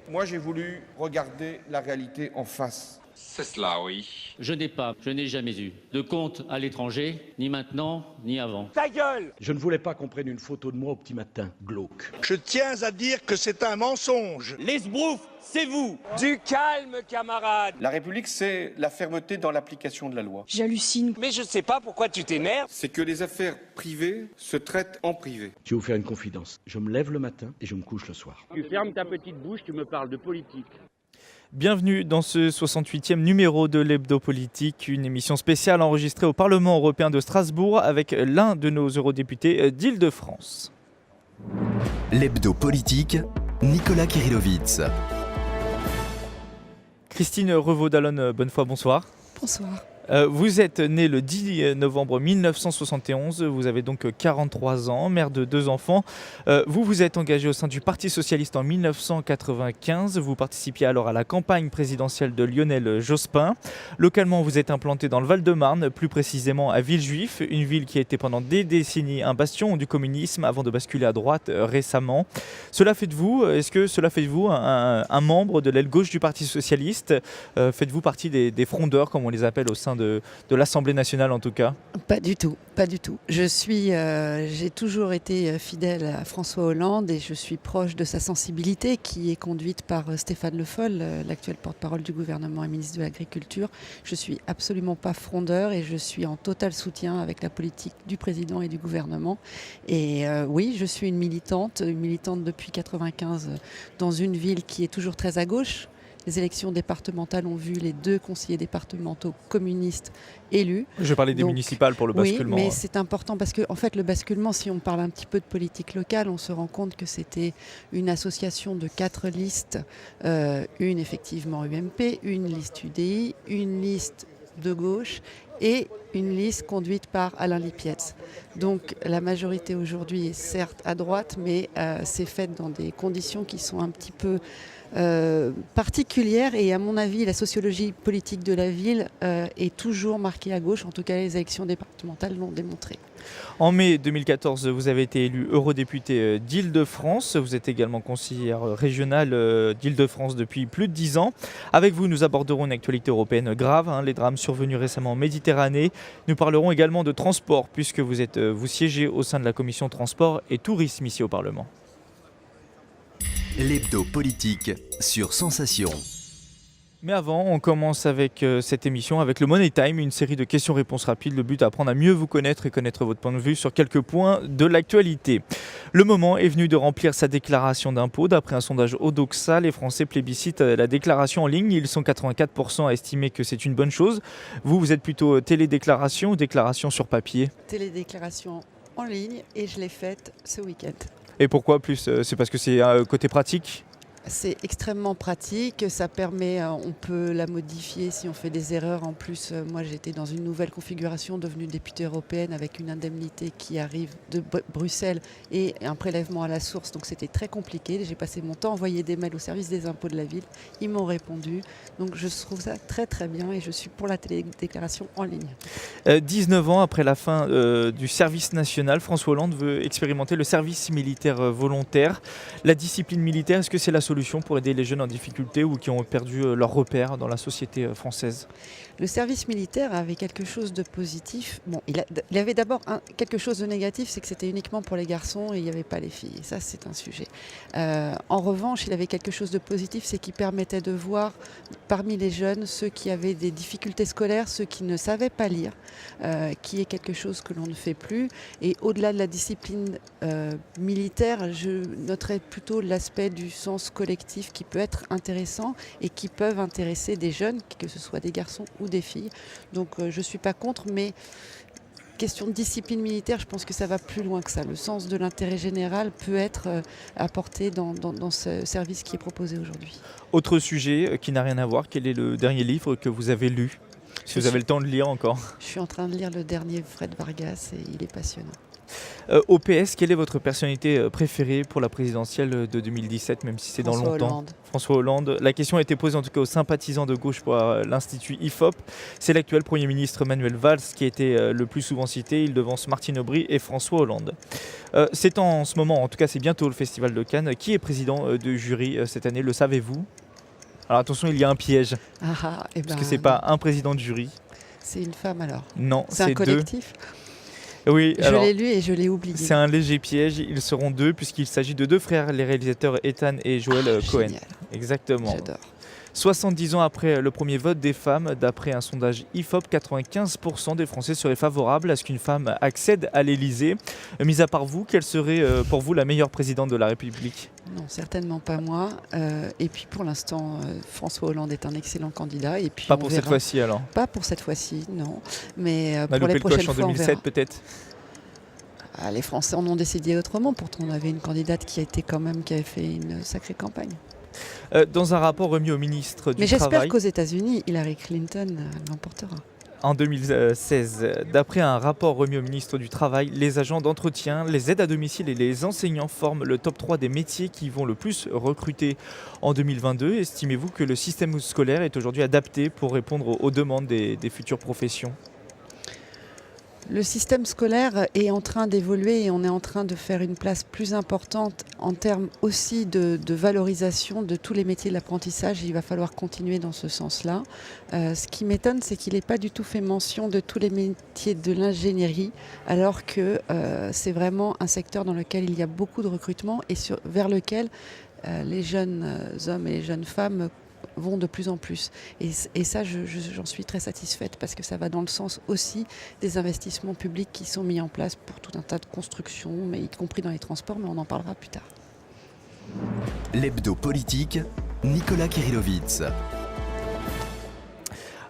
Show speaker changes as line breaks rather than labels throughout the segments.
Moi, j'ai voulu regarder la réalité en face.
C'est cela, oui.
Je n'ai jamais eu de compte à l'étranger, ni maintenant, ni avant.
Ta gueule!
Je ne voulais pas qu'on prenne une photo de moi au petit matin, glauque.
Je tiens à dire que c'est un mensonge.
Les sbroufs, c'est vous! Du calme, camarade!
La République, c'est la fermeté dans l'application de la loi.
J'hallucine.
Mais je sais pas pourquoi tu t'énerves.
C'est que les affaires privées se traitent en privé.
Je vais vous faire une confidence. Je me lève le matin et je me couche le soir.
Tu fermes ta petite bouche, tu me parles de politique.
Bienvenue dans ce 68e numéro de l'Hebdo Politique, une émission spéciale enregistrée au Parlement européen de Strasbourg avec l'un de nos eurodéputés d'Île-de-France.
L'Hebdo Politique, Nicolas Kirillovitz.
Christine Revaud-Dallon, Bonnefoy, bonsoir.
Bonsoir.
Vous êtes née le 10 novembre 1971, vous avez donc 43 ans, mère de 2 enfants. Vous vous êtes engagée au sein du Parti Socialiste en 1995, vous participiez alors à la campagne présidentielle de Lionel Jospin. Localement, vous êtes implanté dans le Val-de-Marne, plus précisément à Villejuif, une ville qui a été pendant des décennies un bastion du communisme avant de basculer à droite récemment. Est-ce que cela fait de vous un membre de l'aile gauche du Parti Socialiste? Faites-vous partie des frondeurs, comme on les appelle au sein de l'Assemblée nationale en tout cas?
Pas du tout, pas du tout. J'ai toujours été fidèle à François Hollande et je suis proche de sa sensibilité qui est conduite par Stéphane Le Foll, l'actuel porte-parole du gouvernement et ministre de l'Agriculture. Je suis absolument pas frondeur et je suis en total soutien avec la politique du président et du gouvernement. Et oui, je suis une militante depuis 1995 dans une ville qui est toujours très à gauche. Les élections départementales ont vu les 2 conseillers départementaux communistes élus.
Je parlais des municipales pour le basculement.
Oui, mais c'est important parce que en fait, le basculement, si on parle un petit peu de politique locale, on se rend compte que c'était une association de 4 listes, une effectivement UMP, une liste UDI, une liste de gauche et une liste conduite par Alain Lipietz. Donc la majorité aujourd'hui est certes à droite, mais c'est faite dans des conditions qui sont un petit peu particulière et à mon avis la sociologie politique de la ville est toujours marquée à gauche, en tout cas les élections départementales l'ont démontré.
En mai 2014, vous avez été élu eurodéputé d'Île-de-France. Vous êtes également conseillère régionale d'Île-de-France depuis plus de 10 ans. Avec vous, nous aborderons une actualité européenne grave, les drames survenus récemment en Méditerranée. Nous parlerons également de transport puisque vous siégez au sein de la commission transport et tourisme ici au Parlement.
L'Hebdo Politique sur Sensation.
Mais avant, on commence avec cette émission, avec le Money Time, une série de questions-réponses rapides. Le but, apprendre à mieux vous connaître et connaître votre point de vue sur quelques points de l'actualité. Le moment est venu de remplir sa déclaration d'impôt. D'après un sondage Odoxa, les Français plébiscitent la déclaration en ligne. Ils sont 84% à estimer que c'est une bonne chose. Vous êtes plutôt télédéclaration ou déclaration sur papier?
Télédéclaration en ligne et je l'ai faite ce week-end.
Et pourquoi plus? C'est parce que c'est un côté pratique?
C'est extrêmement pratique, ça permet, on peut la modifier si on fait des erreurs. En plus, moi j'étais dans une nouvelle configuration, devenue députée européenne avec une indemnité qui arrive de Bruxelles et un prélèvement à la source. Donc c'était très compliqué. J'ai passé mon temps à envoyer des mails au service des impôts de la ville. Ils m'ont répondu. Donc je trouve ça très très bien et je suis pour la télédéclaration en ligne.
19 ans après la fin du service national, François Hollande veut expérimenter le service militaire volontaire. La discipline militaire, est-ce que c'est la solution pour aider les jeunes en difficulté ou qui ont perdu leur repère dans la société française?
Le service militaire avait quelque chose de positif. Bon, il avait d'abord quelque chose de négatif, c'est que c'était uniquement pour les garçons et il n'y avait pas les filles. Et ça, c'est un sujet. En revanche, il avait quelque chose de positif, c'est qu'il permettait de voir parmi les jeunes ceux qui avaient des difficultés scolaires, ceux qui ne savaient pas lire, qui est quelque chose que l'on ne fait plus. Et au-delà de la discipline militaire, je noterais plutôt l'aspect du sens collectif qui peut être intéressant et qui peuvent intéresser des jeunes, que ce soit des garçons ou des filles. Donc je ne suis pas contre, mais question de discipline militaire, je pense que ça va plus loin que ça. Le sens de l'intérêt général peut être apporté dans ce service qui est proposé aujourd'hui.
Autre sujet qui n'a rien à voir, quel est le dernier livre que vous avez lu? Si vous avez le temps de lire encore.
Je suis en train de lire le dernier Fred Vargas et il est passionnant.
Au PS, quelle est votre personnalité préférée pour la présidentielle de 2017, même si c'est dans
François
longtemps?
Hollande.
François Hollande. La question a été posée en tout cas aux sympathisants de gauche pour l'Institut IFOP. C'est l'actuel Premier ministre Manuel Valls qui a été le plus souvent cité. Il devance Martine Aubry et François Hollande. C'est en ce moment, en tout cas c'est bientôt le Festival de Cannes. Qui est président de jury cette année, le savez-vous? Alors attention, il y a un piège, parce que c'est pas un président de jury.
C'est une femme alors?
Non,
C'est un
deux.
collectif?
Oui,
Je l'ai lu et je l'ai oublié.
C'est un léger piège, ils seront deux puisqu'il s'agit de deux frères, les réalisateurs Ethan et Joel Cohen.
Génial.
Exactement.
J'adore.
70 ans après le premier vote des femmes, d'après un sondage IFOP, 95% des Français seraient favorables à ce qu'une femme accède à l'Elysée. Mis à part vous, quelle serait pour vous la meilleure présidente de la République?
Non, certainement pas moi. Et puis pour l'instant, François Hollande est un excellent candidat. Et puis
Pas
on
pour cette
verra.
fois-ci alors.
Pas pour cette fois-ci, non. Mais
On a
pour
loupé
les
le
prochaines
coche en
fois, on
2007
verra.
peut-être.
Ah, les Français en ont décidé autrement. Pourtant, on avait une candidate qui avait fait une sacrée campagne.
Dans un rapport remis au ministre du
Mais j'espère
Travail
qu'aux États-Unis, Hillary Clinton l'emportera.
en 2016, d'après un rapport remis au ministre du Travail, les agents d'entretien, les aides à domicile et les enseignants forment le top 3 des métiers qui vont le plus recruter en 2022. Estimez-vous que le système scolaire est aujourd'hui adapté pour répondre aux demandes des futures professions?
Le système scolaire est en train d'évoluer et on est en train de faire une place plus importante en termes aussi de valorisation de tous les métiers de l'apprentissage. Il va falloir continuer dans ce sens-là. Ce qui m'étonne, c'est qu'il n'est pas du tout fait mention de tous les métiers de l'ingénierie, alors que c'est vraiment un secteur dans lequel il y a beaucoup de recrutement et vers lequel les jeunes hommes et les jeunes femmes vont de plus en plus. Et ça, j'en suis très satisfaite parce que ça va dans le sens aussi des investissements publics qui sont mis en place pour tout un tas de constructions, mais y compris dans les transports, mais on en parlera plus tard.
L'hebdo politique, Nicolas Kirillovitz.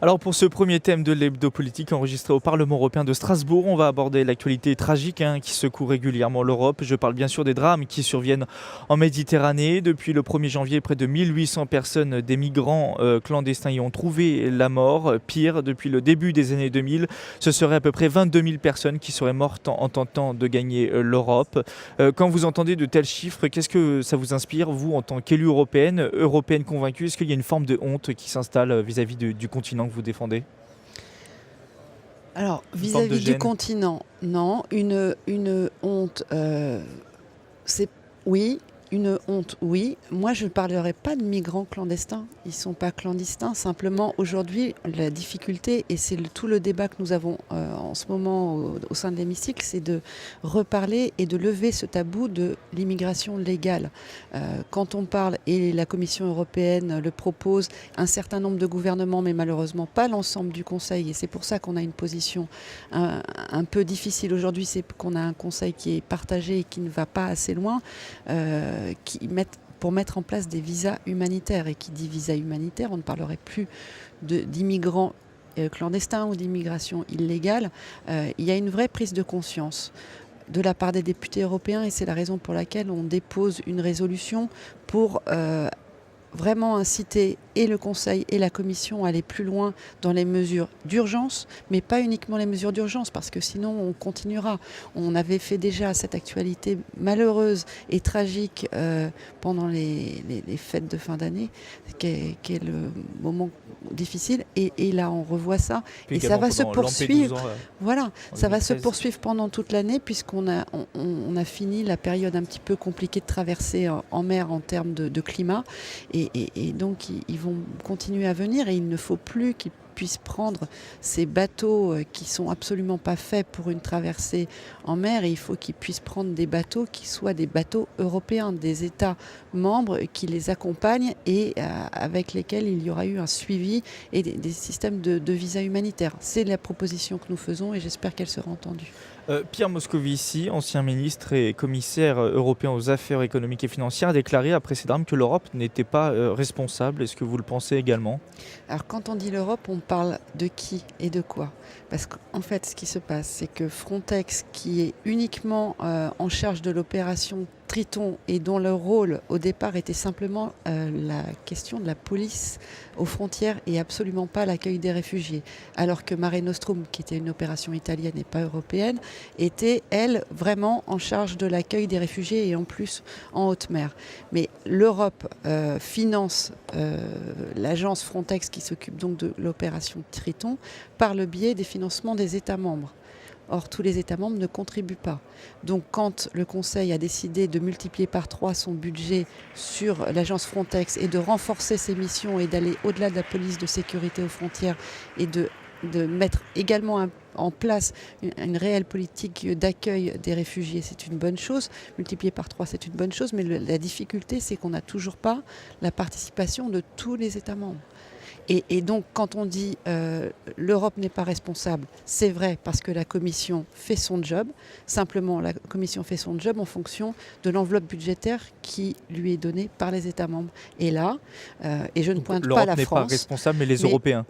Alors pour ce premier thème de l'hebdo politique enregistré au Parlement européen de Strasbourg, on va aborder l'actualité tragique qui secoue régulièrement l'Europe. Je parle bien sûr des drames qui surviennent en Méditerranée. Depuis le 1er janvier, près de 1800 personnes, des migrants clandestins y ont trouvé la mort. Pire, depuis le début des années 2000, ce serait à peu près 22 000 personnes qui seraient mortes en tentant de gagner l'Europe. Quand vous entendez de tels chiffres, qu'est-ce que ça vous inspire, vous, en tant qu'élue européenne convaincue? Est-ce qu'il y a une forme de honte qui s'installe vis-à-vis du continent que vous défendez?
Alors, vis-à-vis du continent, non. Une honte, c'est oui. Une honte, oui. Moi, je ne parlerai pas de migrants clandestins. Ils ne sont pas clandestins. Simplement, aujourd'hui, la difficulté, et c'est tout le débat que nous avons en ce moment au sein de l'hémicycle, c'est de reparler et de lever ce tabou de l'immigration légale. Quand on parle, et la Commission européenne le propose, un certain nombre de gouvernements, mais malheureusement pas l'ensemble du Conseil, et c'est pour ça qu'on a une position un peu difficile aujourd'hui, c'est qu'on a un Conseil qui est partagé et qui ne va pas assez loin, pour mettre en place des visas humanitaires. Et qui dit visa humanitaire, on ne parlerait plus d'immigrants clandestins ou d'immigration illégale. Il y a une vraie prise de conscience de la part des députés européens et c'est la raison pour laquelle on dépose une résolution pour vraiment inciter et le Conseil et la Commission à aller plus loin dans les mesures d'urgence, mais pas uniquement les mesures d'urgence, parce que sinon on continuera. On avait fait déjà cette actualité malheureuse et tragique pendant les fêtes de fin d'année, qui est le moment difficile, et là on revoit ça, et ça va se poursuivre. Voilà, ça va se poursuivre pendant toute l'année, puisqu'on a fini la période un petit peu compliquée de traversée en mer en termes de climat, et donc ils vont continuer à venir, et il ne faut plus qu'ils puissent prendre ces bateaux qui sont absolument pas faits pour une traversée en mer, et il faut qu'ils puissent prendre des bateaux qui soient des bateaux européens, des États membres qui les accompagnent et avec lesquels il y aura eu un suivi et des systèmes de visa humanitaire. C'est la proposition que nous faisons et j'espère qu'elle sera entendue.
Pierre Moscovici, ancien ministre et commissaire européen aux affaires économiques et financières, a déclaré après ces drames que l'Europe n'était pas responsable. Est-ce que vous le pensez également?
Alors quand on dit l'Europe, on parle de qui et de quoi? Parce qu'en fait, ce qui se passe, c'est que Frontex, qui est uniquement en charge de l'opération Triton et dont le rôle au départ était simplement la question de la police aux frontières et absolument pas l'accueil des réfugiés. Alors que Mare Nostrum, qui était une opération italienne et pas européenne, était, elle, vraiment en charge de l'accueil des réfugiés et en plus en haute mer. Mais l'Europe finance l'agence Frontex qui s'occupe donc de l'opération Triton par le biais des financements des États membres. Or, tous les États membres ne contribuent pas. Donc, quand le Conseil a décidé de multiplier par 3 son budget sur l'agence Frontex et de renforcer ses missions et d'aller au-delà de la police de sécurité aux frontières et de mettre également en place une réelle politique d'accueil des réfugiés, c'est une bonne chose. Multiplier par 3, c'est une bonne chose. Mais la difficulté, c'est qu'on n'a toujours pas la participation de tous les États membres. Et donc, quand on dit l'Europe n'est pas responsable, c'est vrai parce que la Commission fait son job. Simplement, la Commission fait son job en fonction de l'enveloppe budgétaire qui lui est donnée par les États membres. Et là, et je ne pointe pas la France.
L'Europe n'est pas responsable, mais les Européens.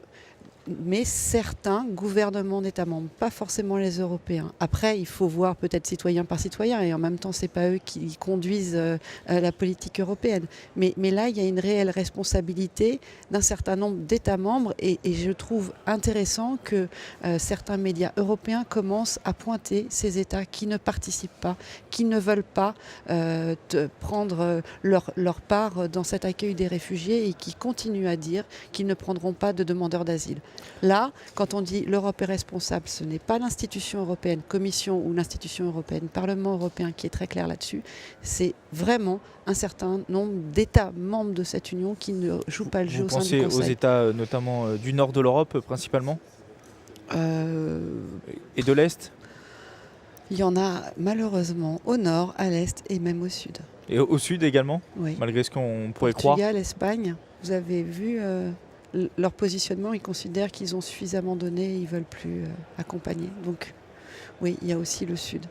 Mais certains gouvernements d'États membres, pas forcément les Européens. Après, il faut voir peut-être citoyen par citoyen, et en même temps, c'est pas eux qui conduisent la politique européenne. Mais là, il y a une réelle responsabilité d'un certain nombre d'États membres, et je trouve intéressant que certains médias européens commencent à pointer ces États qui ne participent pas, qui ne veulent pas prendre leur part dans cet accueil des réfugiés et qui continuent à dire qu'ils ne prendront pas de demandeurs d'asile. Là, quand on dit l'Europe est responsable, ce n'est pas l'institution européenne, Commission ou l'institution européenne, Parlement européen qui est très clair là-dessus. C'est vraiment un certain nombre d'États membres de cette Union qui ne jouent pas le jeu au sein du Conseil.
Vous pensez aux États notamment du nord de l'Europe principalement et de l'Est?
Il y en a malheureusement au nord, à l'Est et même au sud.
Et au sud également?
Oui.
Malgré ce qu'on pourrait croire.
Portugal, Espagne, vous avez vu leur positionnement, ils considèrent qu'ils ont suffisamment donné, ils ne veulent plus accompagner. Donc oui, il y a aussi le Sud.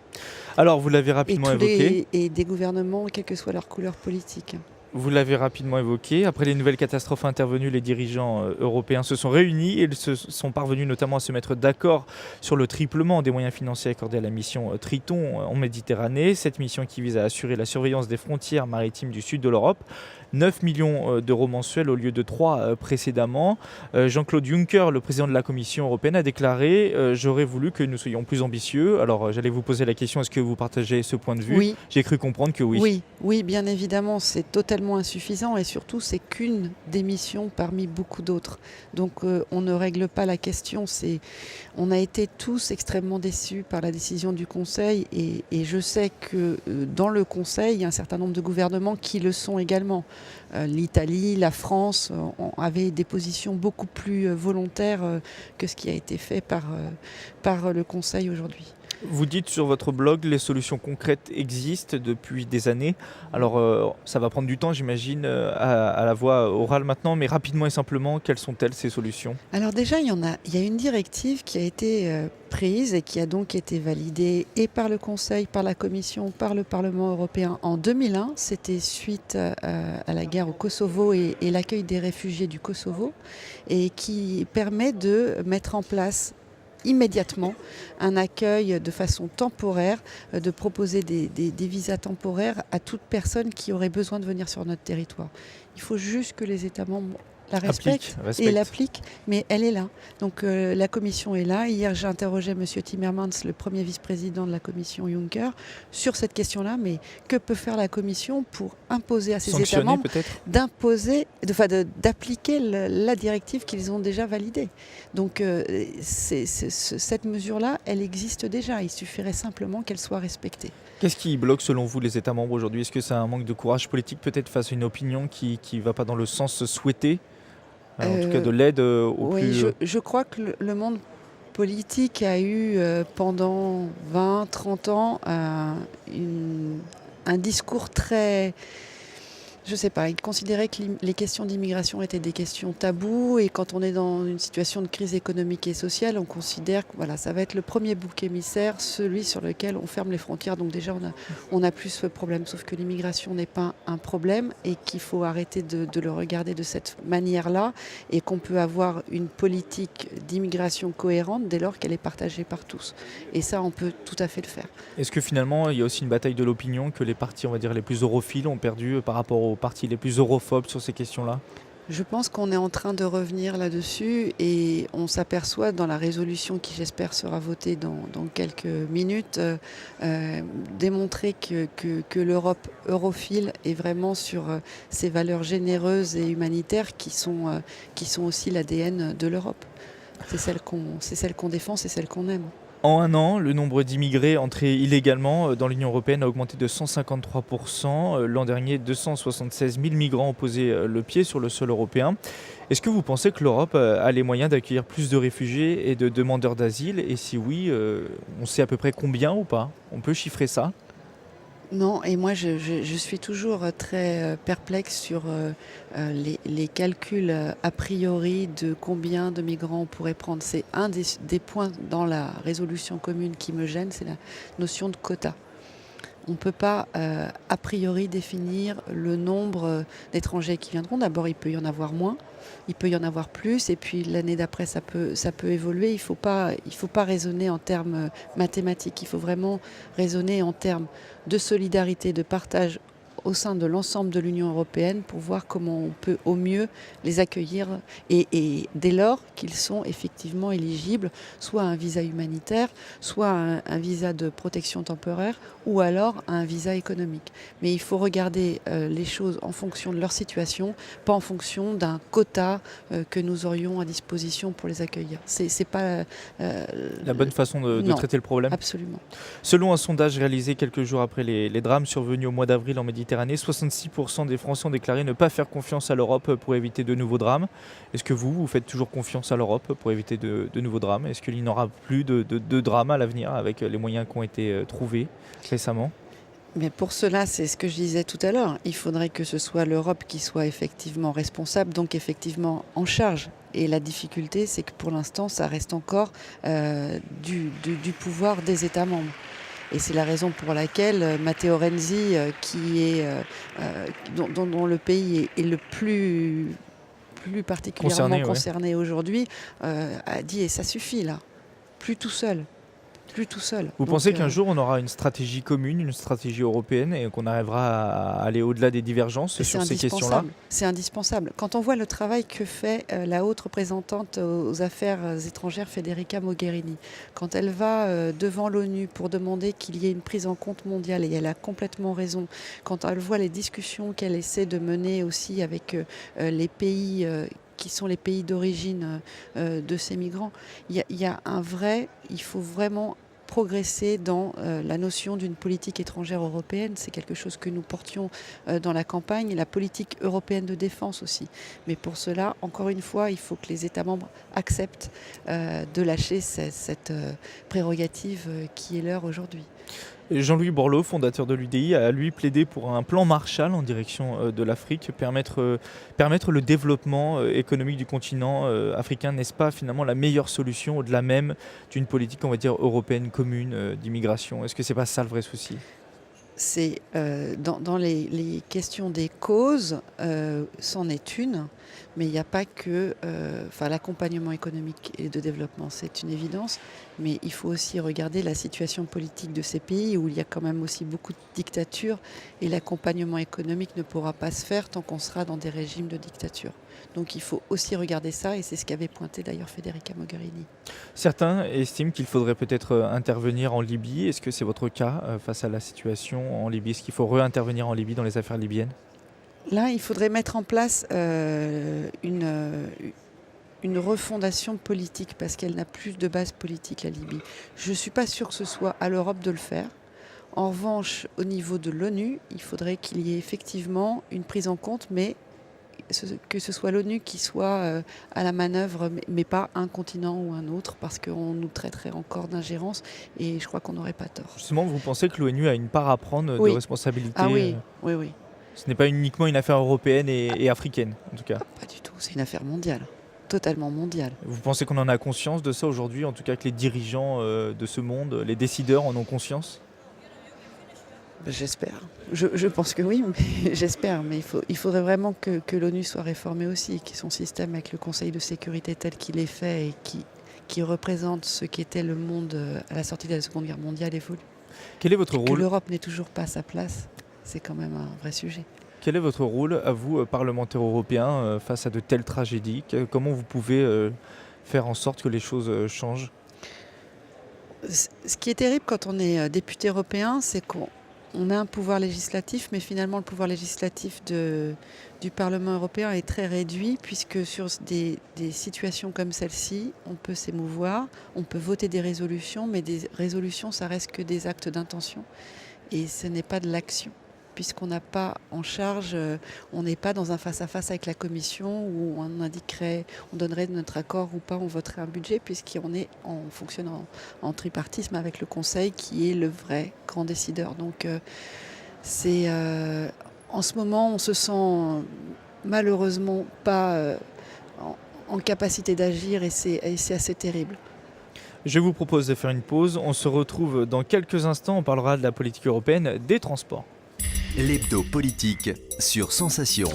Alors, vous l'avez rapidement évoqué.
Et des gouvernements, quelle que soit leur couleur politique.
Vous l'avez rapidement évoqué. Après les nouvelles catastrophes intervenues, les dirigeants européens se sont réunis et ils se sont parvenus notamment à se mettre d'accord sur le triplement des moyens financiers accordés à la mission Triton en Méditerranée. Cette mission qui vise à assurer la surveillance des frontières maritimes du sud de l'Europe. 9 millions d'euros mensuels au lieu de 3 précédemment. Jean-Claude Juncker, le président de la Commission européenne, a déclaré « J'aurais voulu que nous soyons plus ambitieux ». Alors j'allais vous poser la question, est-ce que vous partagez ce point de vue?
Oui.
J'ai cru comprendre que oui.
Oui, bien évidemment, c'est totalement insuffisant et surtout c'est qu'une des missions parmi beaucoup d'autres. Donc on ne règle pas la question. On a été tous extrêmement déçus par la décision du Conseil et je sais que dans le Conseil, il y a un certain nombre de gouvernements qui le sont également. L'Italie, la France avaient des positions beaucoup plus volontaires que ce qui a été fait par le Conseil aujourd'hui.
Vous dites sur votre blog, les solutions concrètes existent depuis des années. Alors ça va prendre du temps, j'imagine, à la voix orale maintenant, mais rapidement et simplement, quelles sont-elles ces solutions? Alors
déjà, il y a une directive qui a été prise et qui a donc été validée et par le Conseil, par la Commission, par le Parlement européen en 2001. C'était suite à la guerre au Kosovo et l'accueil des réfugiés du Kosovo et qui permet de mettre en place immédiatement un accueil de façon temporaire, de proposer des visas temporaires à toute personne qui aurait besoin de venir sur notre territoire. Il faut juste que les États membres la respectent et l'appliquent, mais elle est là. Donc la Commission est là. Hier, j'ai interrogé M. Timmermans, le premier vice-président de la Commission Juncker, sur cette question-là. Mais que peut faire la Commission pour imposer à ces États membres d'appliquer la directive qu'ils ont déjà validée? Donc cette mesure-là, elle existe déjà. Il suffirait simplement qu'elle soit respectée.
Qu'est-ce qui bloque selon vous les États membres aujourd'hui? Est-ce que c'est un manque de courage politique peut-être face à une opinion qui ne va pas dans le sens souhaité? En tout cas de l'aide aux plus...
Je crois que le monde politique a eu pendant 20-30 ans un discours très... Je sais pas, il considérait que les questions d'immigration étaient des questions taboues et quand on est dans une situation de crise économique et sociale, on considère que voilà, ça va être le premier bouc émissaire, celui sur lequel on ferme les frontières. Donc déjà, on a plus ce problème. Sauf que l'immigration n'est pas un problème et qu'il faut arrêter de le regarder de cette manière-là et qu'on peut avoir une politique d'immigration cohérente dès lors qu'elle est partagée par tous. Et ça, on peut tout à fait le faire.
Est-ce que finalement, il y a aussi une bataille de l'opinion que les partis, on va dire, les plus europhiles ont perdu par rapport aux partis les plus europhobes sur ces questions-là ?
Je pense qu'on est en train de revenir là-dessus et on s'aperçoit dans la résolution qui j'espère sera votée dans quelques minutes, démontrer que l'Europe europhile est vraiment sur ces valeurs généreuses et humanitaires qui sont aussi l'ADN de l'Europe. C'est celle qu'on défend, c'est celle qu'on aime.
En un an, le nombre d'immigrés entrés illégalement dans l'Union européenne a augmenté de 153%. L'an dernier, 276 000 migrants ont posé le pied sur le sol européen. Est-ce que vous pensez que l'Europe a les moyens d'accueillir plus de réfugiés et de demandeurs d'asile ? Et si oui, on sait à peu près combien ou pas ? On peut chiffrer ça ?
Non, et moi je suis toujours très perplexe sur les calculs a priori de combien de migrants on pourrait prendre. C'est un des points dans la résolution commune qui me gêne, c'est la notion de quota. On ne peut pas a priori définir le nombre d'étrangers qui viendront. D'abord, il peut y en avoir moins, il peut y en avoir plus, et puis l'année d'après, ça peut évoluer. Il faut pas raisonner en termes mathématiques, il faut vraiment raisonner en termes de solidarité, de partage au sein de l'ensemble de l'Union européenne pour voir comment on peut au mieux les accueillir et dès lors qu'ils sont effectivement éligibles soit à un visa humanitaire, soit à un visa de protection temporaire ou alors à un visa économique. Mais il faut regarder les choses en fonction de leur situation, pas en fonction d'un quota que nous aurions à disposition pour les accueillir. C'est pas
la bonne façon de traiter le problème.
Absolument.
Selon un sondage réalisé quelques jours après les drames survenus au mois d'avril en Méditerranée, 66% des Français ont déclaré ne pas faire confiance à l'Europe pour éviter de nouveaux drames. Est-ce que vous faites toujours confiance à l'Europe pour éviter de nouveaux drames ? Est-ce qu'il n'y aura plus de drames à l'avenir avec les moyens qui ont été trouvés récemment ?
Mais pour cela, c'est ce que je disais tout à l'heure, il faudrait que ce soit l'Europe qui soit effectivement responsable, donc effectivement en charge. Et la difficulté, c'est que pour l'instant, ça reste encore du pouvoir des États membres. Et c'est la raison pour laquelle Matteo Renzi, dont le pays est le plus particulièrement concerné aujourd'hui, a dit « et ça suffit là, plus tout seul ».
Vous pensez qu'un jour on aura une stratégie commune, une stratégie européenne et qu'on arrivera à aller au-delà des divergences sur ces questions-là ?
C'est indispensable. Quand on voit le travail que fait la haute représentante aux affaires étrangères Federica Mogherini, quand elle va devant l'ONU pour demander qu'il y ait une prise en compte mondiale, et elle a complètement raison, quand elle voit les discussions qu'elle essaie de mener aussi avec les pays qui sont les pays d'origine de ces migrants, il faut vraiment progresser dans la notion d'une politique étrangère européenne. C'est quelque chose que nous portions dans la campagne, et la politique européenne de défense aussi. Mais pour cela, encore une fois, il faut que les États membres acceptent de lâcher cette prérogative qui est leur aujourd'hui.
Jean-Louis Borloo, fondateur de l'UDI, a lui plaidé pour un plan Marshall en direction de l'Afrique, permettre le développement économique du continent africain. N'est-ce pas finalement la meilleure solution au-delà même d'une politique, on va dire, européenne commune d'immigration ? Est-ce que c'est pas ça le vrai souci ?
C'est dans les questions des causes, c'en est une, mais il n'y a pas que l'accompagnement économique et de développement, c'est une évidence, mais il faut aussi regarder la situation politique de ces pays où il y a quand même aussi beaucoup de dictatures, et l'accompagnement économique ne pourra pas se faire tant qu'on sera dans des régimes de dictature. Donc il faut aussi regarder ça, et c'est ce qu'avait pointé d'ailleurs Federica Mogherini.
Certains estiment qu'il faudrait peut-être intervenir en Libye. Est-ce que c'est votre cas face à la situation en Libye ? Est-ce qu'il faut réintervenir en Libye dans les affaires libyennes ?
Là, il faudrait mettre en place une refondation politique, parce qu'elle n'a plus de base politique, la Libye. Je ne suis pas sûre que ce soit à l'Europe de le faire. En revanche, au niveau de l'ONU, il faudrait qu'il y ait effectivement une prise en compte, mais que ce soit l'ONU qui soit à la manœuvre, mais pas un continent ou un autre, parce qu'on nous traiterait encore d'ingérence, et je crois qu'on n'aurait pas tort.
Justement, vous pensez que l'ONU a une part à prendre de responsabilité ?
Ah oui, oui.
Ce n'est pas uniquement une affaire européenne et africaine, en tout cas.
Pas du tout, c'est une affaire mondiale, totalement mondiale.
Vous pensez qu'on en a conscience de ça aujourd'hui, en tout cas que les dirigeants de ce monde, les décideurs en ont conscience?
J'espère. Je pense que oui, mais j'espère. Mais il faudrait vraiment que l'ONU soit réformée aussi, que son système avec le Conseil de sécurité tel qu'il est fait et qui représente ce qu'était le monde à la sortie de la Seconde Guerre mondiale évolue.
Quel est votre
Que
rôle?
l'Europe n'est toujours pas à sa place, c'est quand même un vrai sujet.
Quel est votre rôle, à vous, parlementaires européens, face à de telles tragédies? Comment vous pouvez faire en sorte que les choses changent?
Ce qui est terrible quand on est député européen, c'est qu'on a un pouvoir législatif, mais finalement le pouvoir législatif du Parlement européen est très réduit, puisque sur des situations comme celle-ci, on peut s'émouvoir, on peut voter des résolutions, mais des résolutions, ça reste que des actes d'intention, et ce n'est pas de l'action, puisqu'on n'a pas en charge, on n'est pas dans un face-à-face avec la Commission où on donnerait notre accord ou pas, on voterait un budget, on fonctionne en tripartisme avec le Conseil qui est le vrai grand décideur. Donc en ce moment, on se sent malheureusement pas en capacité d'agir et c'est assez terrible.
Je vous propose de faire une pause. On se retrouve dans quelques instants. On parlera de la politique européenne des transports.
L'hebdo politique sur Sensation.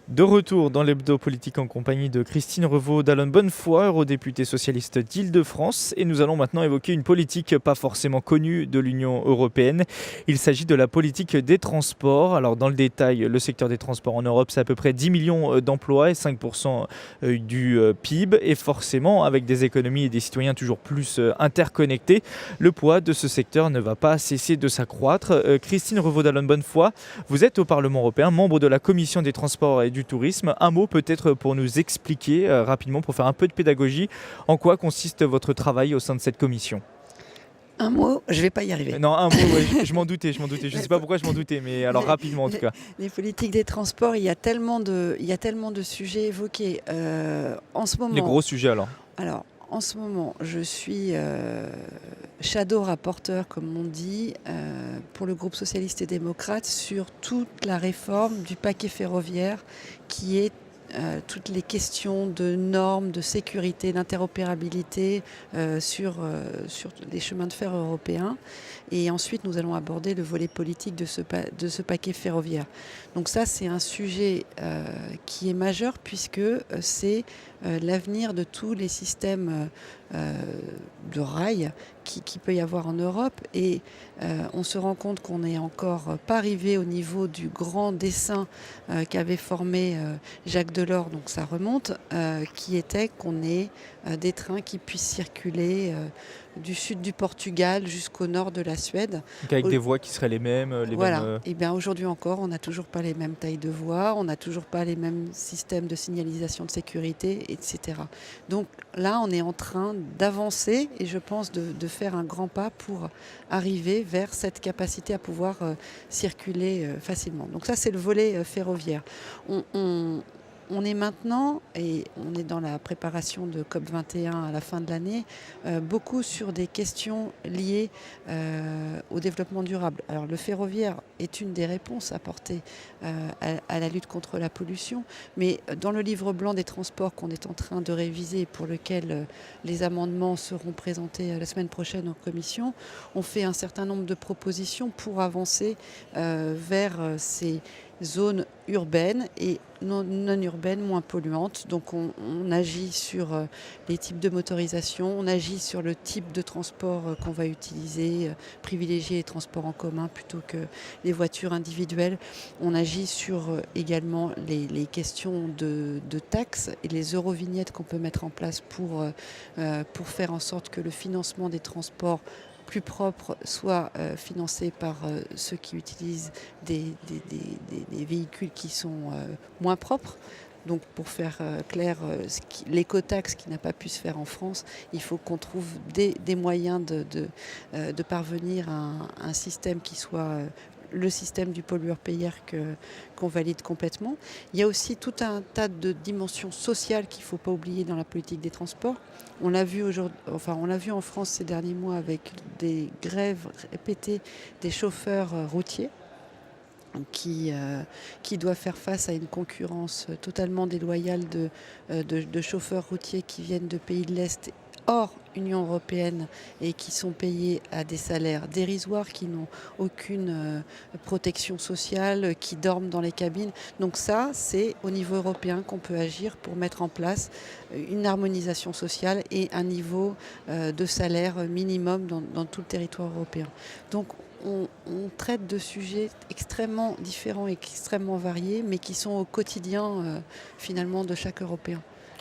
De retour dans l'hebdo politique en compagnie de Christine Revaud d'Allonne Bonnefoy, eurodéputée socialiste d'Île-de-France. Et nous allons maintenant évoquer une politique pas forcément connue de l'Union européenne. Il s'agit de la politique des transports. Alors dans le détail, le secteur des transports en Europe, c'est à peu près 10 millions d'emplois et 5% du PIB. Et forcément, avec des économies et des citoyens toujours plus interconnectés, le poids de ce secteur ne va pas cesser de s'accroître. Christine Revaud d'Allonne Bonnefoy, vous êtes au Parlement européen, membre de la Commission des transports et du tourisme. Un mot peut-être pour nous expliquer rapidement, pour faire un peu de pédagogie, en quoi consiste votre travail au sein de cette commission?
Un mot, je ne vais pas y arriver.
Non, un mot, ouais, je m'en doutais. Je ne sais pas pourquoi je m'en doutais, mais alors rapidement en tout cas.
Les politiques des transports, il y a tellement de sujets évoqués. En ce moment,
Les gros sujets alors?
Alors, en ce moment, je suis shadow rapporteur, comme on dit, pour le groupe socialiste et démocrate sur toute la réforme du paquet ferroviaire qui est toutes les questions de normes, de sécurité, d'interopérabilité sur les chemins de fer européens. Et ensuite, nous allons aborder le volet politique de ce paquet ferroviaire. Donc ça, c'est un sujet qui est majeur puisque c'est l'avenir de tous les systèmes de rail qui peut y avoir en Europe. Et on se rend compte qu'on n'est encore pas arrivé au niveau du grand dessein qu'avait formé Jacques Delors, donc ça remonte, qui était qu'on ait des trains qui puissent circuler du sud du Portugal jusqu'au nord de la Suède.
Donc avec des voies qui seraient les mêmes mêmes...
Et bien aujourd'hui encore, on n'a toujours pas les mêmes tailles de voies, on n'a toujours pas les mêmes systèmes de signalisation de sécurité, etc. Donc là, on est en train d'avancer et je pense de faire un grand pas pour arriver vers cette capacité à pouvoir circuler facilement. Donc ça, c'est le volet ferroviaire. On est maintenant, et on est dans la préparation de COP21 à la fin de l'année, beaucoup sur des questions liées au développement durable. Alors le ferroviaire est une des réponses apportées à la lutte contre la pollution, mais dans le livre blanc des transports qu'on est en train de réviser, pour lequel les amendements seront présentés la semaine prochaine en commission, on fait un certain nombre de propositions pour avancer vers ces zones urbaines et non urbaines moins polluantes. Donc on agit sur les types de motorisation, on agit sur le type de transport qu'on va utiliser, privilégier les transports en commun plutôt que les voitures individuelles. On agit sur également les questions de taxes et les eurovignettes qu'on peut mettre en place pour faire en sorte que le financement des transports plus propre soit financé par ceux qui utilisent des véhicules qui sont moins propres. Donc pour faire clair, l'écotaxe qui n'a pas pu se faire en France, il faut qu'on trouve des moyens de parvenir à un système qui soit le système du pollueur-payeur qu'on valide complètement. Il y a aussi tout un tas de dimensions sociales qu'il ne faut pas oublier dans la politique des transports. On l'a vu en France ces derniers mois avec des grèves répétées des chauffeurs routiers. qui doit faire face à une concurrence totalement déloyale de chauffeurs routiers qui viennent de pays de l'Est hors Union européenne et qui sont payés à des salaires dérisoires, qui n'ont aucune protection sociale, qui dorment dans les cabines. Donc ça, c'est au niveau européen qu'on peut agir pour mettre en place une harmonisation sociale et un niveau de salaire minimum dans tout le territoire européen. Donc on traite de sujets extrêmement différents et extrêmement variés, mais qui sont au quotidien finalement de chaque Européen.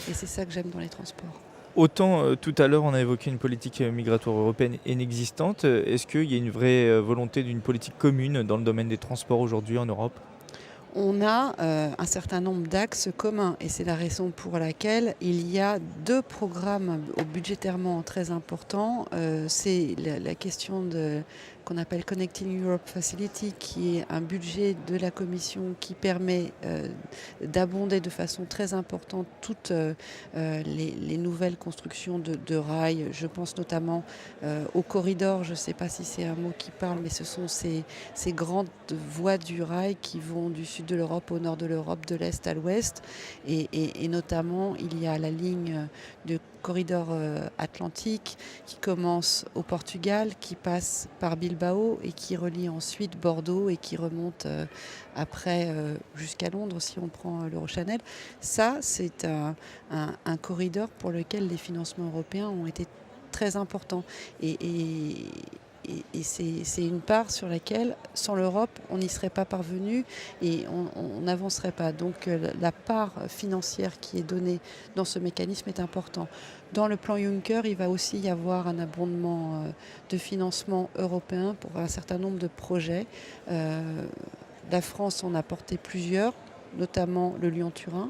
Et c'est ça que j'aime dans les transports.
Autant tout à l'heure on a évoqué une politique migratoire européenne inexistante, est-ce qu'il y a une vraie volonté d'une politique commune dans le domaine des transports aujourd'hui en Europe ?
On a un certain nombre d'axes communs et c'est la raison pour laquelle il y a 2 programmes budgétairement très importants. C'est la question qu'on appelle Connecting Europe Facility, qui est un budget de la Commission qui permet d'abonder de façon très importante toutes les nouvelles constructions de rails. Je pense notamment au corridor, je ne sais pas si c'est un mot qui parle, mais ce sont ces grandes voies du rail qui vont du sud de l'Europe au nord de l'Europe, de l'est à l'ouest. Et notamment, il y a la ligne de corridor atlantique qui commence au Portugal, qui passe par Bilbao et qui relie ensuite Bordeaux et qui remonte après jusqu'à Londres si on prend l'Eurochannel. Ça, c'est un corridor pour lequel les financements européens ont été très importants. Et c'est une part sur laquelle, sans l'Europe, on n'y serait pas parvenu et on n'avancerait pas. Donc la part financière qui est donnée dans ce mécanisme est importante. Dans le plan Juncker, il va aussi y avoir un abondement de financement européen pour un certain nombre de projets. La France en a porté plusieurs, notamment le Lyon-Turin,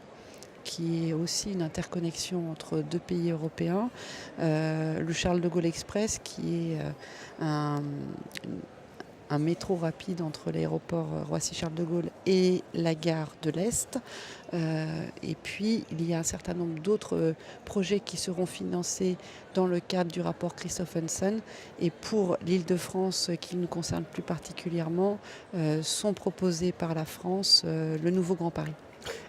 qui est aussi une interconnexion entre 2 pays européens, le Charles de Gaulle Express, qui est un métro rapide entre l'aéroport Roissy-Charles de Gaulle et la gare de l'Est. Et puis, il y a un certain nombre d'autres projets qui seront financés dans le cadre du rapport Christophensen. Et pour l'Île-de-France, qui nous concerne plus particulièrement, sont proposés par la France le nouveau Grand Paris.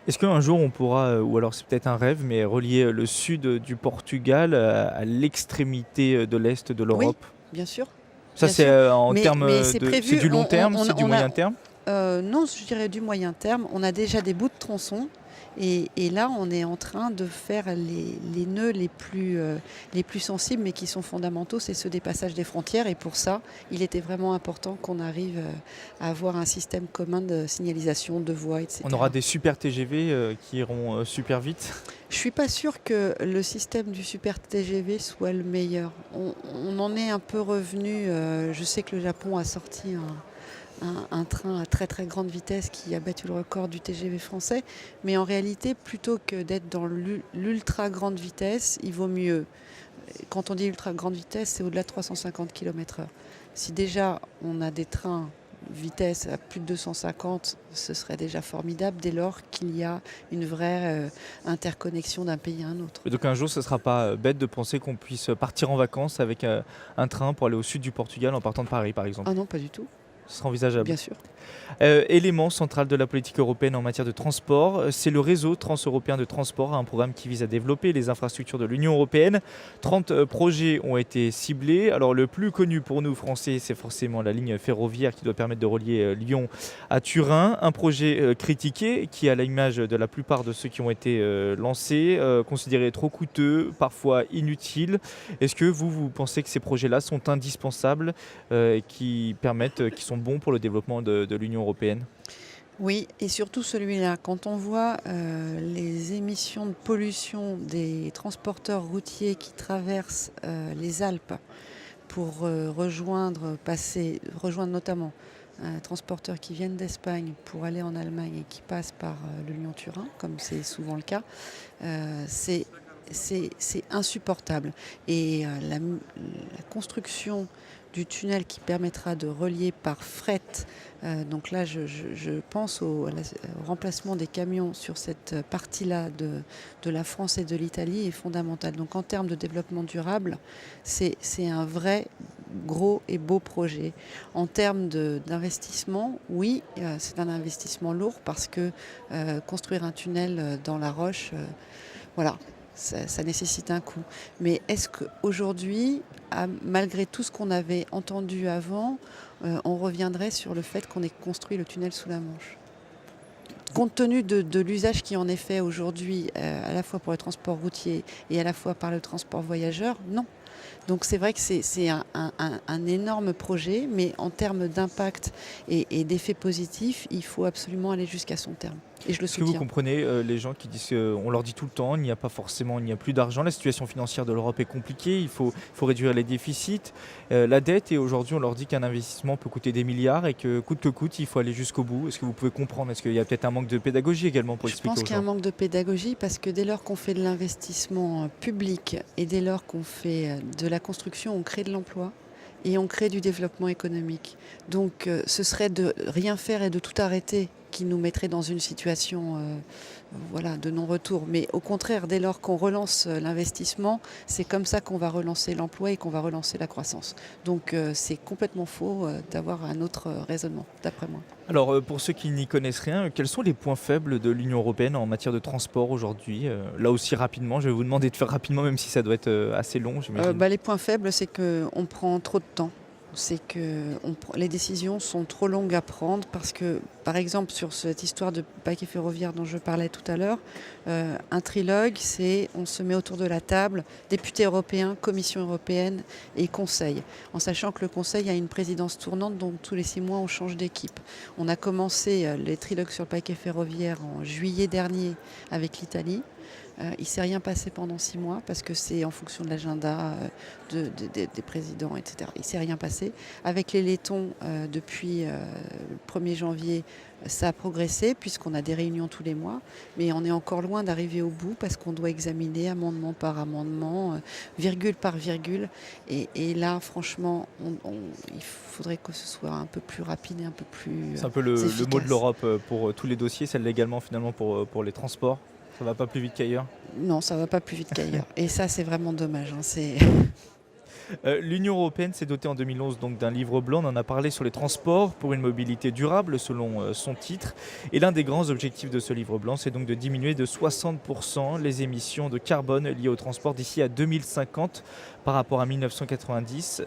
Est-ce qu'un jour on pourra, ou alors c'est peut-être un rêve, mais relier le sud du Portugal à l'extrémité de l'est de l'Europe ?
Oui, bien sûr.
Ça,
bien
c'est
sûr.
en termes
c'est
de...
prévu,
C'est du long terme, c'est du moyen terme ?
Non, je dirais du moyen terme. On a déjà des bouts de tronçons. Et là, on est en train de faire les nœuds les plus sensibles, mais qui sont fondamentaux, c'est ceux des passages des frontières. Et pour ça, il était vraiment important qu'on arrive à avoir un système commun de signalisation, de voies, etc.
On aura des super TGV qui iront super vite ?
Je ne suis pas sûre que le système du super TGV soit le meilleur. On en est un peu revenu. Je sais que le Japon a sorti un train à très très grande vitesse qui a battu le record du TGV français. Mais en réalité, plutôt que d'être dans l'ultra grande vitesse, il vaut mieux. Quand on dit ultra grande vitesse, c'est au-delà de 350 km/h. Si déjà on a des trains vitesse à plus de 250, ce serait déjà formidable dès lors qu'il y a une vraie interconnexion d'un pays à un autre.
Et donc un jour, ce ne sera pas bête de penser qu'on puisse partir en vacances avec un train pour aller au sud du Portugal en partant de Paris, par exemple ?
Ah non, pas du tout.
Ce sera envisageable.
Bien sûr.
Élément central de la politique européenne en matière de transport, c'est le réseau transeuropéen de transport, un programme qui vise à développer les infrastructures de l'Union européenne. 30 projets ont été ciblés. Alors le plus connu pour nous Français, c'est forcément la ligne ferroviaire qui doit permettre de relier Lyon à Turin. Un projet critiqué qui, à l'image de la plupart de ceux qui ont été lancés, considéré trop coûteux, parfois inutile. Est-ce que vous pensez que ces projets-là sont indispensables, qui sont bons pour le développement de l'Union européenne ?
Oui, et surtout celui-là. Quand on voit les émissions de pollution des transporteurs routiers qui traversent les Alpes pour rejoindre notamment transporteurs qui viennent d'Espagne pour aller en Allemagne et qui passent par le Lyon-Turin, comme c'est souvent le cas, c'est insupportable. Et la construction du tunnel qui permettra de relier par fret. Donc là, je pense au remplacement des camions sur cette partie-là de la France et de l'Italie est fondamental. Donc en termes de développement durable, c'est un vrai gros et beaux projets. En termes d'investissement, oui, c'est un investissement lourd parce que construire un tunnel dans la roche, voilà, ça nécessite un coût. Mais est-ce qu'aujourd'hui, malgré tout ce qu'on avait entendu avant, on reviendrait sur le fait qu'on ait construit le tunnel sous la Manche ? Compte tenu de l'usage qui en est fait aujourd'hui, à la fois pour le transport routier et à la fois par le transport voyageur, non. Donc c'est vrai que c'est un énorme projet, mais en termes d'impact et d'effets positifs, il faut absolument aller jusqu'à son terme. Et je le
Est-ce que vous
soutiens.
comprenez les gens qui disent qu'on leur dit tout le temps, il n'y a plus d'argent, la situation financière de l'Europe est compliquée, il faut réduire les déficits, la dette, et aujourd'hui on leur dit qu'un investissement peut coûter des milliards et que coûte, il faut aller jusqu'au bout. Est-ce que vous pouvez comprendre? Est-ce qu'il y a peut-être un manque de pédagogie également pour
Je
expliquer
pense
aux
qu'il y a un
gens?
manque de pédagogie parce que dès lors qu'on fait de l'investissement public et dès lors qu'on fait de la construction, on crée de l'emploi et on crée du développement économique. Donc ce serait de rien faire et de tout arrêter qui nous mettrait dans une situation de non-retour. Mais au contraire, dès lors qu'on relance l'investissement, c'est comme ça qu'on va relancer l'emploi et qu'on va relancer la croissance. Donc c'est complètement faux d'avoir un autre raisonnement, d'après moi.
Alors pour ceux qui n'y connaissent rien, quels sont les points faibles de l'Union européenne en matière de transport aujourd'hui? Là aussi rapidement, je vais vous demander de faire rapidement, même si ça doit être assez long, j'imagine.
Les points faibles, c'est qu'on prend trop de temps. C'est que les décisions sont trop longues à prendre parce que, par exemple, sur cette histoire de paquet ferroviaire dont je parlais tout à l'heure, un trilogue, c'est on se met autour de la table, députés européens, Commission européenne et Conseil, en sachant que le Conseil a une présidence tournante, donc tous les 6 mois, on change d'équipe. On a commencé les trilogues sur le paquet ferroviaire en juillet dernier avec l'Italie. Il ne s'est rien passé pendant 6 mois parce que c'est en fonction de l'agenda des présidents, etc. Il ne s'est rien passé. Avec les Lettons, depuis le 1er janvier, ça a progressé puisqu'on a des réunions tous les mois. Mais on est encore loin d'arriver au bout parce qu'on doit examiner amendement par amendement, virgule par virgule. Et là, franchement, il faudrait que ce soit un peu plus rapide et un peu plus
C'est un peu le
efficace.
mot de l'Europe pour tous les dossiers, celle également finalement pour les transports. Ça va pas plus vite qu'ailleurs?
Non, ça ne va pas plus vite qu'ailleurs. Et ça, c'est vraiment dommage.
L'Union européenne s'est dotée en 2011 donc d'un livre blanc, on en a parlé, sur les transports pour une mobilité durable selon son titre. Et l'un des grands objectifs de ce livre blanc, c'est donc de diminuer de 60% les émissions de carbone liées au transport d'ici à 2050 par rapport à 1990.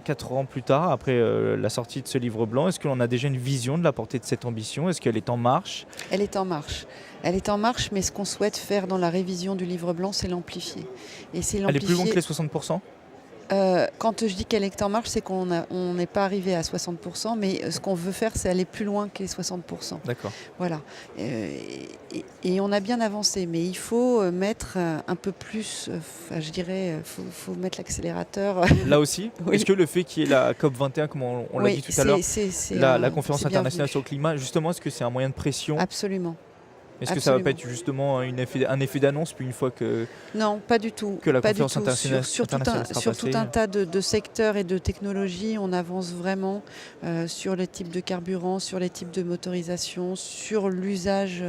4 ans plus tard, après la sortie de ce livre blanc, est-ce que l'on a déjà une vision de la portée de cette ambition? Est-ce qu'elle est en marche?
Elle est en marche. Elle est en marche, mais ce qu'on souhaite faire dans la révision du livre blanc, c'est l'amplifier. Et c'est
Elle est plus longue que les 60%?
Quand je dis qu'elle est en marche, c'est qu'on n'est pas arrivé à 60%, mais ce qu'on veut faire, c'est aller plus loin que les 60%.
D'accord.
Voilà. Et on a bien avancé, mais il faut mettre un peu plus, je dirais, faut mettre l'accélérateur.
Là aussi,
Oui.
Est-ce que le fait qu'il y ait la COP21, comme on l'a dit tout à l'heure, la conférence
c'est
internationale
bienvenu.
sur le climat, justement, est-ce que c'est un moyen de pression?
Absolument.
Est-ce que ça va pas
absolument.
être justement un effet d'annonce, puis une fois que...
Non, pas du tout.
Que la
pas du
conférence
tout.
internationale
Sur
sera
tout un tas de secteurs et de technologies, on avance vraiment sur les types de carburants, sur les types de motorisation, sur l'usage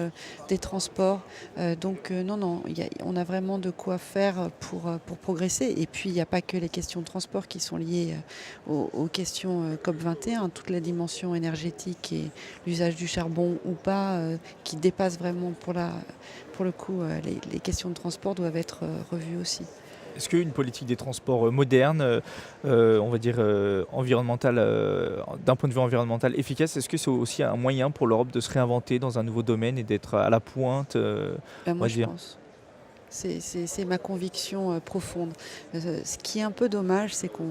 des transports. Non, on a vraiment de quoi faire pour progresser. Et puis, il n'y a pas que les questions de transport qui sont liées aux questions COP21, toute la dimension énergétique et l'usage du charbon ou pas, qui dépasse vraiment pour le coup, les questions de transport doivent être revues aussi.
Est-ce qu'une politique des transports moderne, on va dire environnementale, d'un point de vue environnemental efficace, est-ce que c'est aussi un moyen pour l'Europe de se réinventer dans un nouveau domaine et d'être à la pointe
Moi, je pense. C'est ma conviction profonde. Ce qui est un peu dommage, c'est qu'on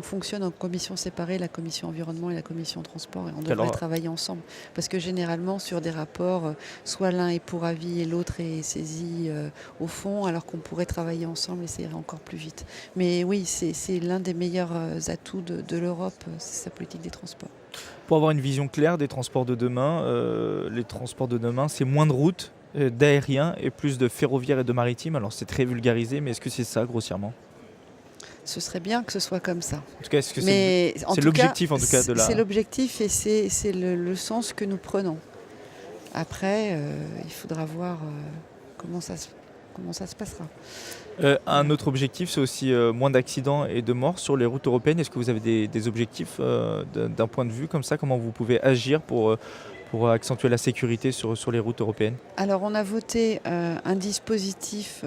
fonctionne en commission séparée, la commission environnement et la commission transport, et on devrait travailler ensemble. Parce que généralement, sur des rapports, soit l'un est pour avis et l'autre est saisi au fond, alors qu'on pourrait travailler ensemble et ça irait encore plus vite. Mais oui, c'est l'un des meilleurs atouts de l'Europe, c'est sa politique des transports.
Pour avoir une vision claire des transports de demain, les transports de demain, c'est moins de routes, d'aérien et plus de ferroviaire et de maritime. Alors c'est très vulgarisé, mais est-ce que c'est ça grossièrement?
Ce serait bien que ce soit comme ça.
En tout cas, est-ce que c'est l'objectif en tout cas de la...
C'est l'objectif et c'est le sens que nous prenons. Après, il faudra voir comment ça comment ça se passera.
Un autre objectif, c'est aussi moins d'accidents et de morts sur les routes européennes. Est-ce que vous avez des objectifs d'un point de vue comme ça? Comment vous pouvez agir pour accentuer la sécurité sur les routes européennes?
Alors on a voté un dispositif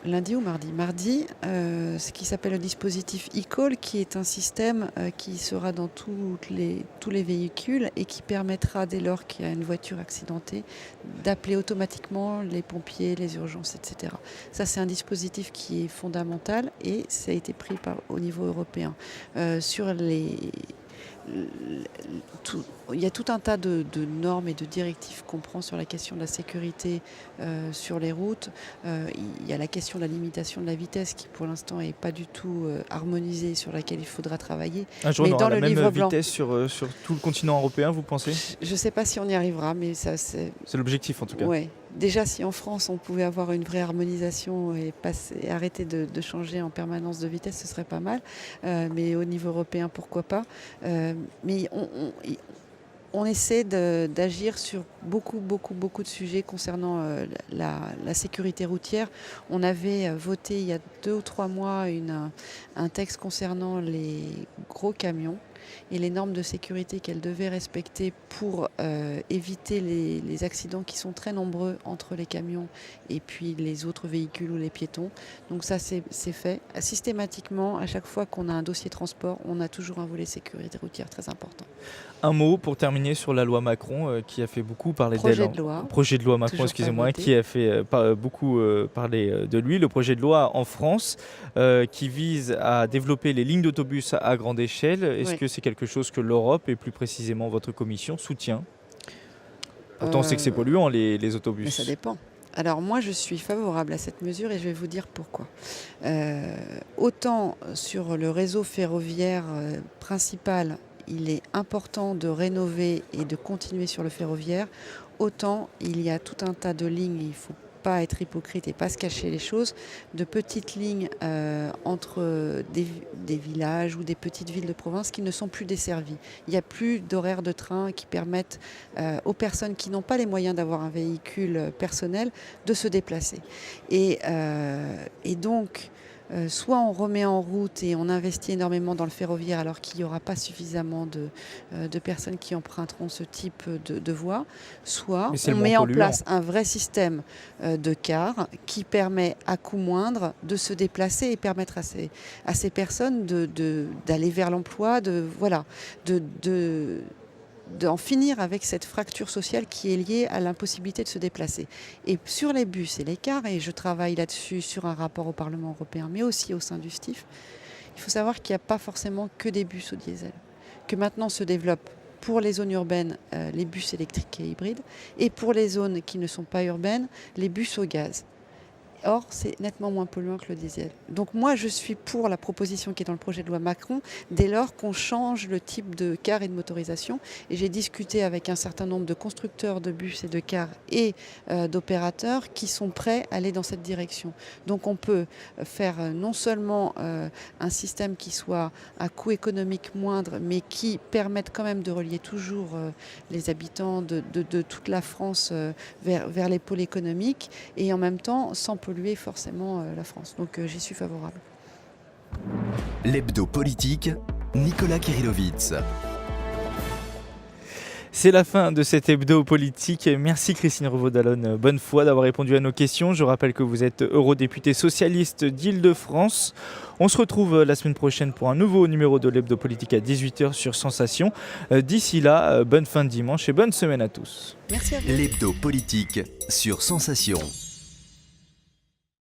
lundi ou mardi. Ce qui s'appelle le dispositif e-call, qui est un système qui sera dans tous les véhicules et qui permettra, dès lors qu'il y a une voiture accidentée, d'appeler automatiquement les pompiers, les urgences, etc. Ça, c'est un dispositif qui est fondamental et ça a été pris au niveau européen. Il y a tout un tas de normes et de directives qu'on prend sur la question de la sécurité sur les routes. Il y a la question de la limitation de la vitesse qui pour l'instant n'est pas du tout harmonisée, sur laquelle il faudra travailler.
Un jour,
mais
on aura
dans
la
le
même
livre
vitesse sur tout le continent européen, vous pensez?
Je ne sais pas si on y arrivera, mais ça c'est...
C'est l'objectif en tout cas.
Ouais. Déjà, si en France on pouvait avoir une vraie harmonisation et arrêter de changer en permanence de vitesse, ce serait pas mal. Mais au niveau européen, pourquoi pas. Mais on essaie d'agir sur beaucoup de sujets concernant la sécurité routière. On avait voté il y a 2 ou 3 mois un texte concernant les gros camions et les normes de sécurité qu'elles devaient respecter pour éviter les accidents qui sont très nombreux entre les camions et puis les autres véhicules ou les piétons. Donc ça, c'est fait. Systématiquement, à chaque fois qu'on a un dossier transport, on a toujours un volet sécurité routière très important.
Un mot pour terminer sur la loi Macron qui a fait beaucoup parler d'elle. Projet de loi Macron, excusez-moi, qui a fait beaucoup parler de lui. Le projet de loi en France qui vise à développer les lignes d'autobus à grande échelle. Est-ce que c'est quelque chose que l'Europe et plus précisément votre commission soutient? Pourtant, on sait que c'est polluant les autobus.
Mais ça dépend. Alors moi, je suis favorable à cette mesure et je vais vous dire pourquoi. Autant sur le réseau ferroviaire principal, il est important de rénover et de continuer sur le ferroviaire, autant il y a tout un tas de lignes, il ne faut pas être hypocrite et pas se cacher les choses, de petites lignes entre des villages ou des petites villes de province qui ne sont plus desservies. Il n'y a plus d'horaires de train qui permettent aux personnes qui n'ont pas les moyens d'avoir un véhicule personnel de se déplacer. Et donc, soit on remet en route et on investit énormément dans le ferroviaire alors qu'il n'y aura pas suffisamment de personnes qui emprunteront ce type de voie, soit on met en place un vrai système de cars qui permet à coût moindre de se déplacer et permettre à ces personnes d'aller vers l'emploi, d'en finir avec cette fracture sociale qui est liée à l'impossibilité de se déplacer. Et sur les bus et les cars, et je travaille là-dessus sur un rapport au Parlement européen, mais aussi au sein du STIF, il faut savoir qu'il n'y a pas forcément que des bus au diesel. Que maintenant se développent pour les zones urbaines les bus électriques et hybrides, et pour les zones qui ne sont pas urbaines, les bus au gaz. Or, c'est nettement moins polluant que le diesel. Donc moi, je suis pour la proposition qui est dans le projet de loi Macron, dès lors qu'on change le type de car et de motorisation. Et j'ai discuté avec un certain nombre de constructeurs de bus et de cars et d'opérateurs qui sont prêts à aller dans cette direction. Donc on peut faire non seulement un système qui soit à coût économique moindre, mais qui permette quand même de relier toujours les habitants de toute la France vers les pôles économiques, et en même temps sans polluer forcément la France. Donc j'y suis favorable.
L'hebdo politique, Nicolas Kirillovitz.
C'est la fin de cet hebdo politique. Merci Christine Revaud-Dallon, bonne foi, d'avoir répondu à nos questions. Je rappelle que vous êtes eurodéputée socialiste d'Île-de-France. On se retrouve la semaine prochaine pour un nouveau numéro de l'hebdo politique à 18h sur Sensation. D'ici là, bonne fin de dimanche et bonne semaine à tous.
Merci à vous.
L'hebdo politique sur Sensation.